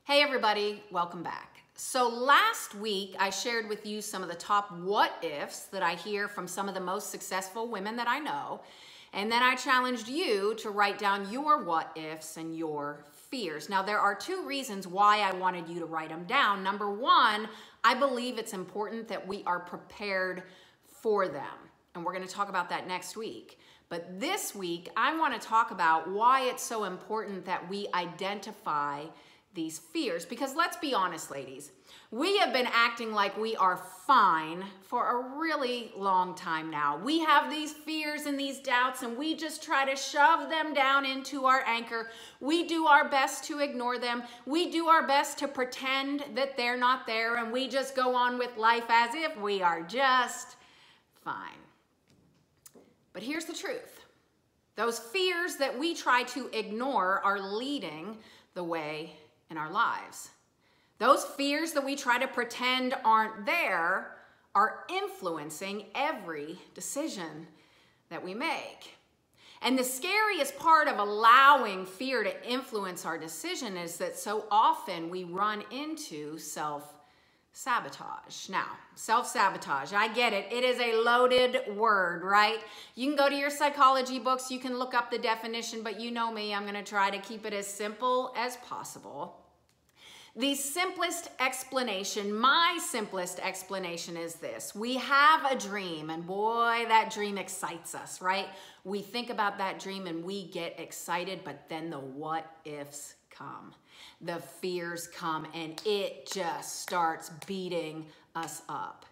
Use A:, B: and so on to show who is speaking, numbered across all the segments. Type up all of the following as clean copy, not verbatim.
A: Hey everybody, welcome back. So last week I shared with you some of the top what ifs that I hear from some of the most successful women that I know. And then I challenged you to write down your what ifs and your fears. Now there are two reasons why I wanted you to write them down. Number one, I believe it's important that we are prepared for them. And we're going to talk about that next week. But this week I want to talk about why it's so important that we identify these fears, because let's be honest, ladies, we have been acting like we are fine for a really long time now. We have these fears and these doubts and we just try to shove them down into our anchor. We do our best to ignore them. We do our best to pretend that they're not there, and we just go on with life as if we are just fine. But here's the truth. Those fears that we try to ignore are leading the way in our lives. Those fears that we try to pretend aren't there are influencing every decision that we make. And the scariest part of allowing fear to influence our decision is that so often we run into self-sabotage. Now, self-sabotage, I get it. It is a loaded word, right? You can go to your psychology books, you can look up the definition, but you know me, I'm going to try to keep it as simple as possible. The simplest explanation, my simplest explanation is this. We have a dream, and boy, that dream excites us, right? We think about that dream and we get excited, but then the what ifs come. The fears come and it just starts beating us up.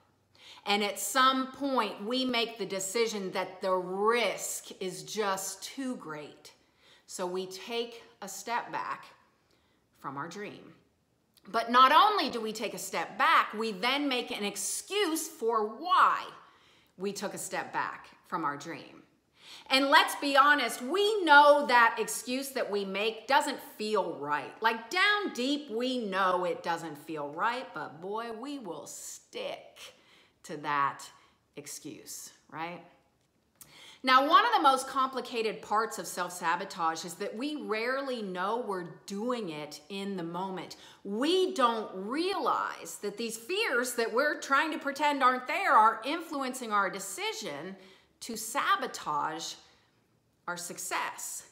A: And at some point, we make the decision that the risk is just too great. So we take a step back from our dream. But not only do we take a step back, we then make an excuse for why we took a step back from our dream. And let's be honest, we know that excuse that we make doesn't feel right. Like down deep, we know it doesn't feel right, but boy, we will stick to that excuse, right? Now, one of the most complicated parts of self-sabotage is that we rarely know we're doing it in the moment. We don't realize that these fears that we're trying to pretend aren't there are influencing our decision to sabotage our success.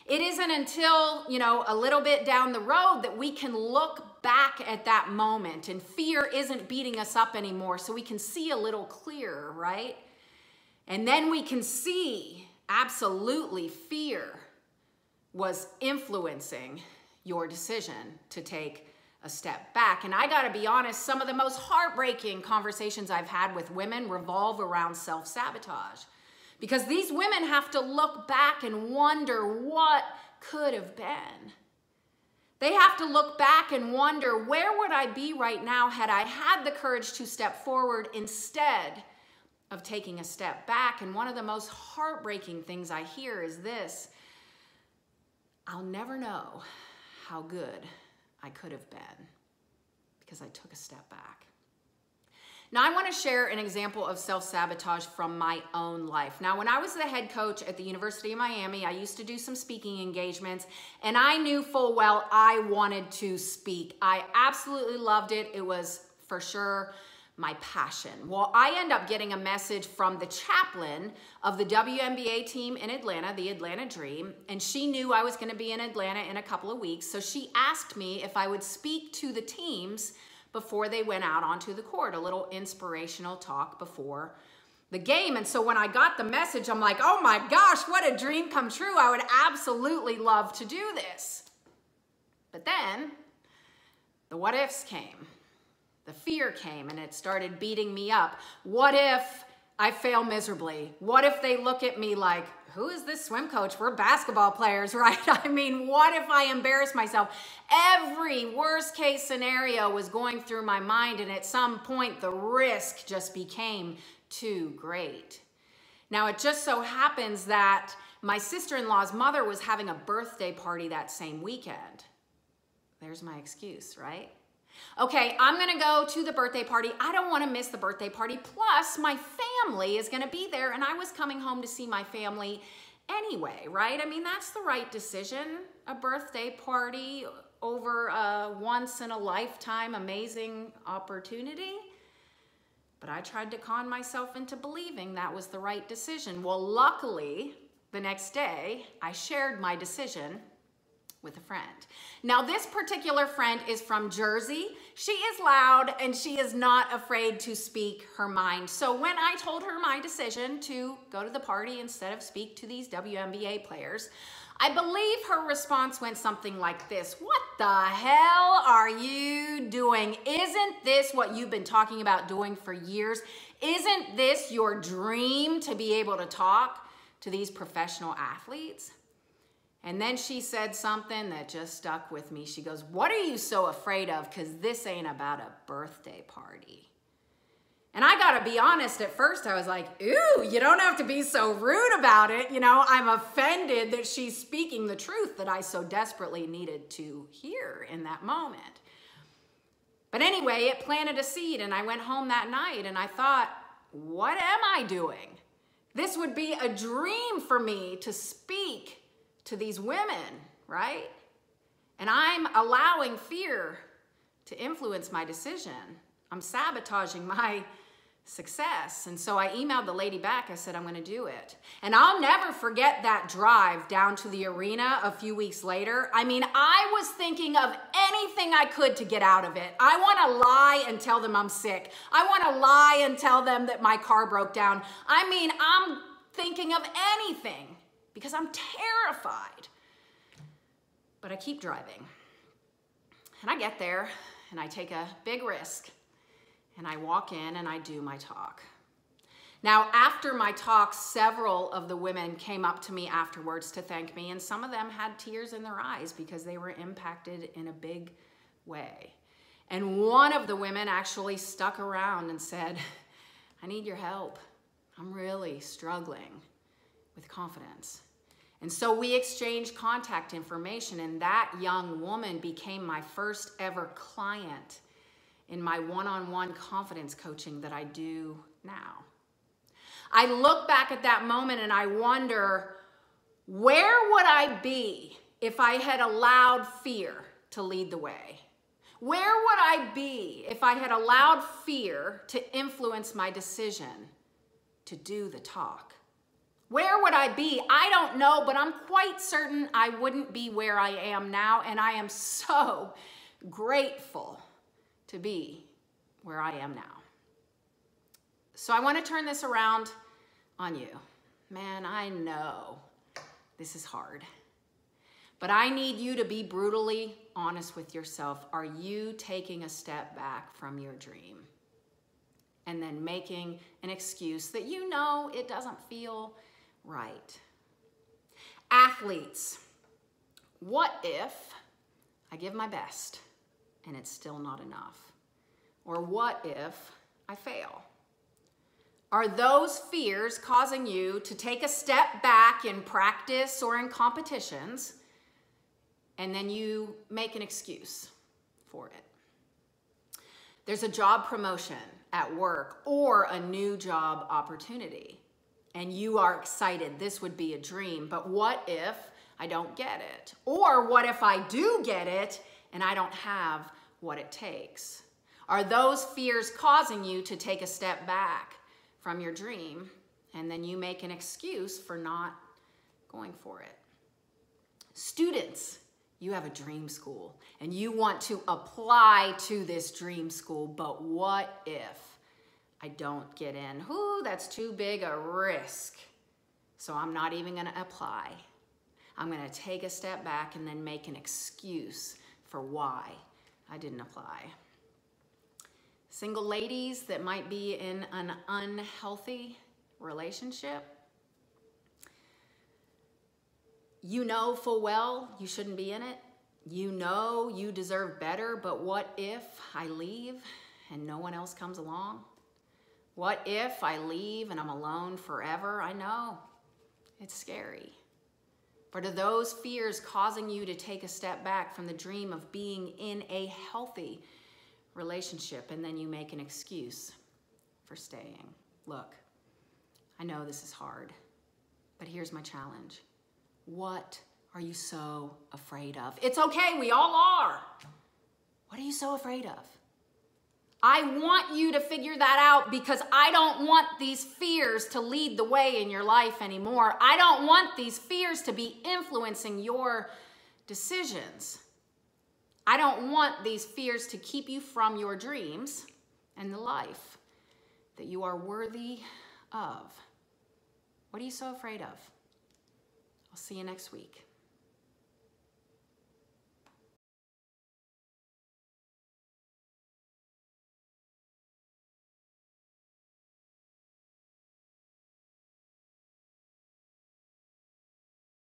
A: It isn't until, a little bit down the road that we can look back at that moment and fear isn't beating us up anymore, so we can see a little clearer, right? And then we can see, absolutely, fear was influencing your decision to take a step back. And I gotta be honest, some of the most heartbreaking conversations I've had with women revolve around self-sabotage. Because these women have to look back and wonder what could have been. They have to look back and wonder, where would I be right now had I had the courage to step forward instead of taking a step back? And one of the most heartbreaking things I hear is this: I'll never know how good I could have been because I took a step back. Now, I want to share an example of self-sabotage from my own life. Now, when I was the head coach at the University of Miami, I used to do some speaking engagements, and I knew full well I wanted to speak. I absolutely loved it. It was for sure my passion. Well, I end up getting a message from the chaplain of the WNBA team in Atlanta, the Atlanta Dream, and she knew I was going to be in Atlanta in a couple of weeks, so she asked me if I would speak to the teams before they went out onto the court, a little inspirational talk before the game. And so when I got the message, I'm like, oh my gosh, what a dream come true. I would absolutely love to do this. But then the what ifs came. The fear came and it started beating me up. What if I fail miserably? What if they look at me like, who is this swim coach? We're basketball players, right? I mean, what if I embarrass myself? Every worst case scenario was going through my mind, and at some point the risk just became too great. Now, it just so happens that my sister-in-law's mother was having a birthday party that same weekend. There's my excuse, right? Okay, I'm gonna go to the birthday party. I don't wanna miss the birthday party. Plus, my family is gonna be there, and I was coming home to see my family anyway, right? I mean, that's the right decision. A birthday party over a once-in-a-lifetime amazing opportunity. But I tried to con myself into believing that was the right decision. Well, luckily, the next day, I shared my decision with a friend. Now, this particular friend is from Jersey. She is loud and she is not afraid to speak her mind. So when I told her my decision to go to the party instead of speak to these WNBA players, I believe her response went something like this: "What the hell are you doing? Isn't this what you've been talking about doing for years? Isn't this your dream to be able to talk to these professional athletes?" And then she said something that just stuck with me. She goes, "What are you so afraid of? Because this ain't about a birthday party." And I gotta be honest, at first I was like, ooh, you don't have to be so rude about it. You know, I'm offended that she's speaking the truth that I so desperately needed to hear in that moment. But anyway, it planted a seed, and I went home that night and I thought, what am I doing? This would be a dream for me to speak to these women, right? And I'm allowing fear to influence my decision. I'm sabotaging my success. And so I emailed the lady back. I said, I'm going to do it. And I'll never forget that drive down to the arena a few weeks later. I mean, I was thinking of anything I could to get out of it. I want to lie and tell them I'm sick. I want to lie and tell them that my car broke down. I mean, I'm thinking of anything because I'm terrified. But I keep driving. And I get there and I take a big risk. And I walk in and I do my talk. Now, after my talk, several of the women came up to me afterwards to thank me, and some of them had tears in their eyes because they were impacted in a big way. And one of the women actually stuck around and said, I need your help. I'm really struggling with confidence. And so we exchanged contact information, and that young woman became my first ever client in my one-on-one confidence coaching that I do now. I look back at that moment and I wonder, where would I be if I had allowed fear to lead the way? Where would I be if I had allowed fear to influence my decision to do the talk? Where would I be? I don't know, but I'm quite certain I wouldn't be where I am now, and I am so grateful to be where I am now. So I want to turn this around on you. Man, I know this is hard, but I need you to be brutally honest with yourself. Are you taking a step back from your dream and then making an excuse that you know it doesn't feel right? Athletes, what if I give my best and it's still not enough? Or what if I fail? Are those fears causing you to take a step back in practice or in competitions, and then you make an excuse for it? There's a job promotion at work or a new job opportunity, and you are excited. This would be a dream, but what if I don't get it? Or what if I do get it and I don't have what it takes? Are those fears causing you to take a step back from your dream, and then you make an excuse for not going for it? Students, you have a dream school and you want to apply to this dream school, but what if I don't get in? Ooh, that's too big a risk. So I'm not even going to apply. I'm going to take a step back and then make an excuse for why I didn't apply. Single ladies that might be in an unhealthy relationship, you know full well you shouldn't be in it. You know you deserve better, but what if I leave and no one else comes along? What if I leave and I'm alone forever? I know it's scary. But are those fears causing you to take a step back from the dream of being in a healthy relationship, and then you make an excuse for staying? Look, I know this is hard, but here's my challenge. What are you so afraid of? It's okay, we all are. so afraid of? I want you to figure that out because I don't want these fears to lead the way in your life anymore. I don't want these fears to be influencing your decisions. I don't want these fears to keep you from your dreams and the life that you are worthy of. What are you so afraid of? I'll see you next week.